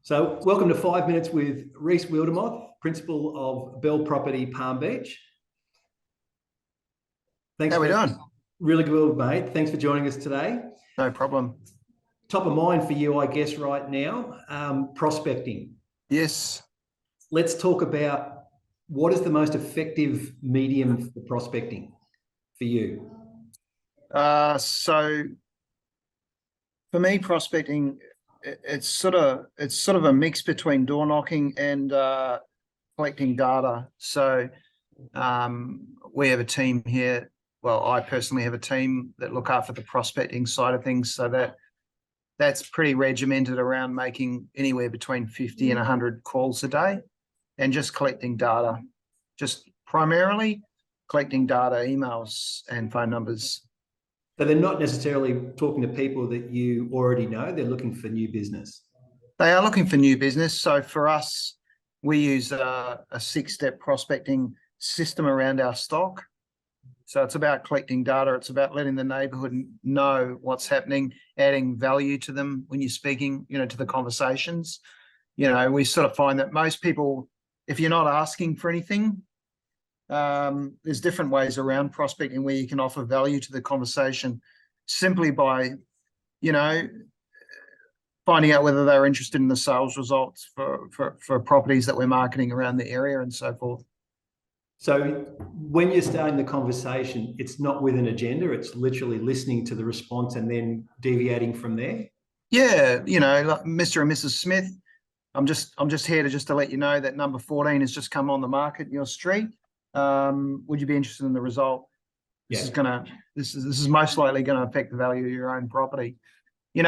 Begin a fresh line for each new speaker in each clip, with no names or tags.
So, welcome to 5 Minutes with Rhys Wildermoth, Principal of Bell Property, Palm Beach. Thanks
How we
for
doing?
really good, mate. Thanks for joining us today.
No problem.
Top of mind for you, I guess, right now, prospecting.
Yes.
Let's talk about what is the most effective medium for prospecting for you.
So for me, prospecting, it's sort of a mix between door knocking and collecting data. So we have a team here. Well, I personally have a team that look after the prospecting side of things. So that's pretty regimented around making anywhere between 50 and 100 calls a day and just collecting data, just primarily collecting data, emails and phone numbers.
So they're not necessarily talking to people that you already know, they're looking for new business.
They are looking for new business. So for us, we use a 6-step prospecting system around our stock. So it's about collecting data. It's about letting the neighborhood know what's happening, adding value to them when you're speaking, to the conversations. We sort of find that most people, if you're not asking for anything, there's different ways around prospecting where you can offer value to the conversation simply by, finding out whether they're interested in the sales results for properties that we're marketing around the area and so forth.
So when you're starting the conversation, it's not with an agenda, it's literally listening to the response and then deviating from there.
Yeah, like Mr. and Mrs. Smith, I'm just here to let you know that number 14 has just come on the market in your street. Would you be interested in the result? This is most likely going to affect the value of your own property.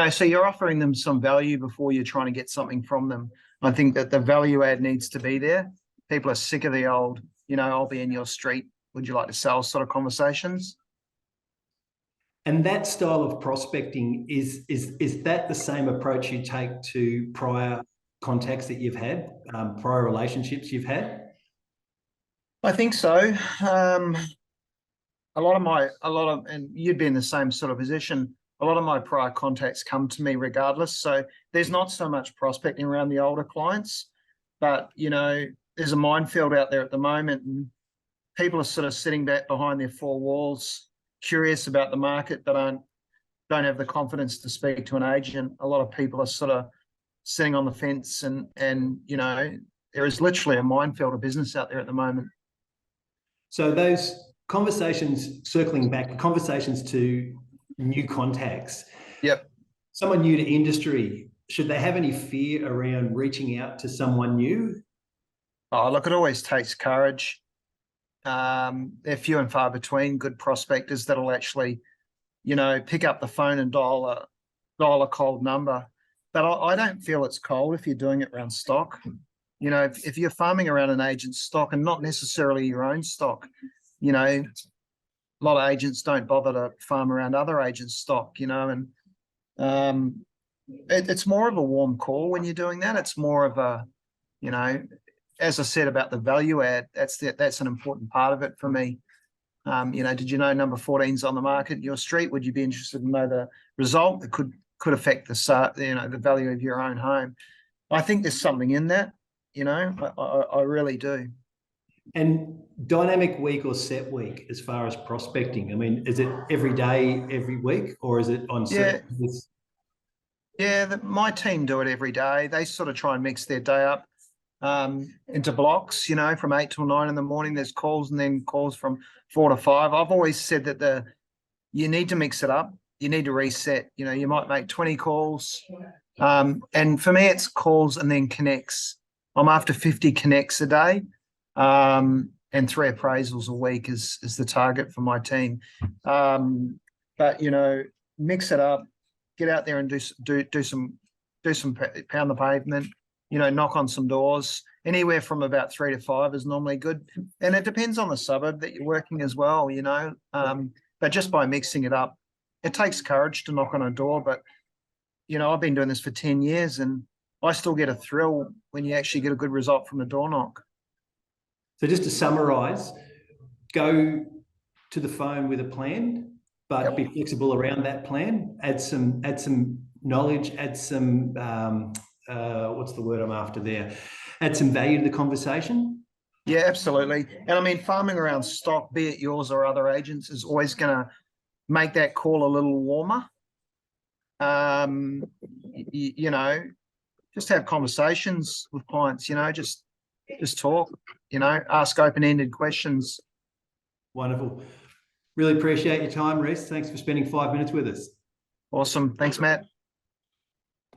So you're offering them some value before you're trying to get something from them. I think that the value add needs to be there. People are sick of the old, I'll be in your street, would you like to sell sort of conversations.
And that style of prospecting, is that the same approach you take to prior contacts that you've had, prior relationships you've had?
I think so. And you'd be in the same sort of position. A lot of my prior contacts come to me regardless. So there's not so much prospecting around the older clients, but there's a minefield out there at the moment, and people are sort of sitting back behind their four walls, curious about the market, but don't have the confidence to speak to an agent. A lot of people are sort of sitting on the fence, and there is literally a minefield of business out there at the moment.
So those conversations, circling back, conversations to new contacts.
Yep.
Someone new to industry, should they have any fear around reaching out to someone new?
Oh, look, it always takes courage. They're few and far between good prospectors that'll actually, pick up the phone and dial a cold number. But I don't feel it's cold if you're doing it around stock. If you're farming around an agent's stock and not necessarily your own stock, a lot of agents don't bother to farm around other agents' stock, and it's more of a warm call when you're doing that. It's more of a, as I said about the value add, that's an important part of it for me. Did you know number 14's on the market in your street? Would you be interested to know the result? It could affect the value of your own home. I think there's something in that, I really do.
And dynamic week or set week as far as prospecting? I mean, is it every day, every week, or is it on certain days?
Yeah, my team do it every day. They sort of try and mix their day up into blocks, from 8 till 9 in the morning. There's calls, and then calls from 4 to 5. I've always said that you need to mix it up. You need to reset. You might make 20 calls. And for me, it's calls and then connects. I'm after 50 connects a day. And 3 appraisals a week is the target for my team. But mix it up, get out there and do some pound the pavement, knock on some doors. Anywhere from about 3 to 5 is normally good, and it depends on the suburb that you're working as well. But just by mixing it up, it takes courage to knock on a door. But I've been doing this for 10 years, and I still get a thrill when you actually get a good result from a door knock.
So just to summarize, go to the phone with a plan, but be flexible around that plan. Add some knowledge, add some what's the word I'm after there? Add some value to the conversation.
Yeah, absolutely. And I mean, farming around stock, be it yours or other agents, is always going to make that call a little warmer. You know, just have conversations with clients, you know, just talk, you know, ask open-ended questions.
Wonderful. Really appreciate your time, Rhys. Thanks for spending 5 minutes with us.
Awesome. Thanks, Matt.